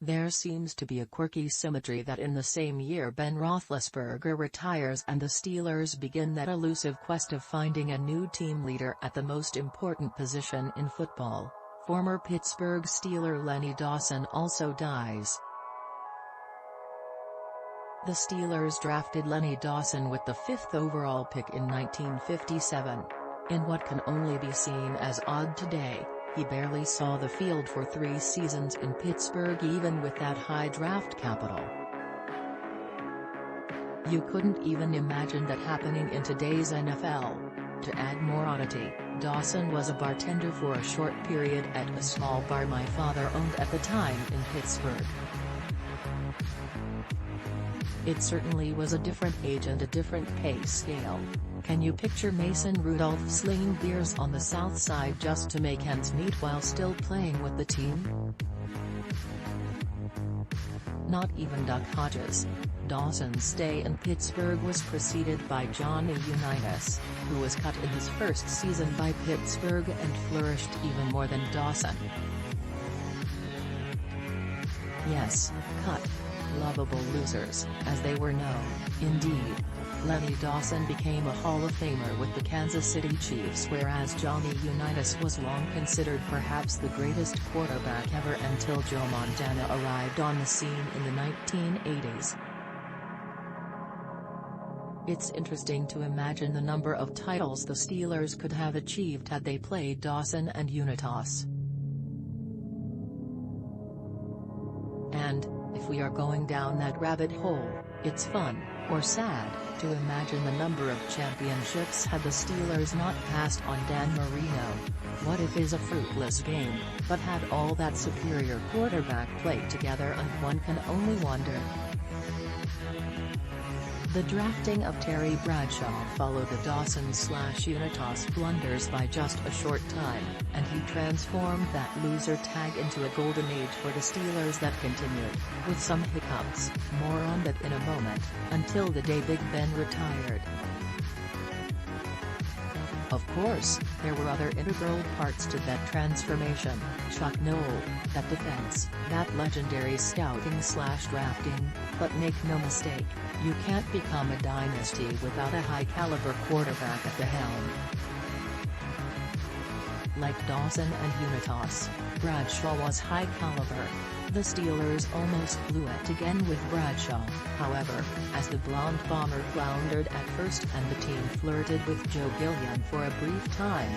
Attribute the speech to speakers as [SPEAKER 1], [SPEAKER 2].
[SPEAKER 1] There seems to be a quirky symmetry that in the same year Ben Roethlisberger retires and the Steelers begin that elusive quest of finding a new team leader at the most important position in football. Former Pittsburgh Steeler Lenny Dawson also dies. The Steelers drafted Lenny Dawson with the 5th overall pick in 1957. In what can only be seen as odd today, he barely saw the field for 3 seasons in Pittsburgh even with that high draft capital. You couldn't even imagine that happening in today's NFL. To add more oddity, Dawson was a bartender for a short period at a small bar my father owned at the time in Pittsburgh. It certainly was a different age and a different pay scale. Can you picture Mason Rudolph slinging beers on the South Side just to make ends meet while still playing with the team? Not even Duck Hodges. Dawson's stay in Pittsburgh was preceded by Johnny Unitas, who was cut in his first season by Pittsburgh and flourished even more than Dawson. Yes, cut. Loveable losers, as they were known, indeed. Lenny Dawson became a Hall of Famer with the Kansas City Chiefs, whereas Johnny Unitas was long considered perhaps the greatest quarterback ever until Joe Montana arrived on the scene in the 1980s. It's interesting to imagine the number of titles the Steelers could have achieved had they played Dawson and Unitas. And, if we are going down that rabbit hole, it's fun, or sad, to imagine the number of championships had the Steelers not passed on Dan Marino. What if is a fruitless game, but had all that superior quarterback play together, and one can only wonder. The drafting of Terry Bradshaw followed the Dawson/Unitas blunders by just a short time, and he transformed that loser tag into a golden age for the Steelers that continued, with some hiccups, more on that in a moment, until the day Big Ben retired. Of course, there were other integral parts to that transformation: Chuck Noll, that defense, that legendary scouting/drafting, but make no mistake, you can't become a dynasty without a high-caliber quarterback at the helm. Like Dawson and Unitas, Bradshaw was high caliber. The Steelers almost blew it again with Bradshaw, however, as the blonde bomber floundered at first and the team flirted with Joe Gilliam for a brief time.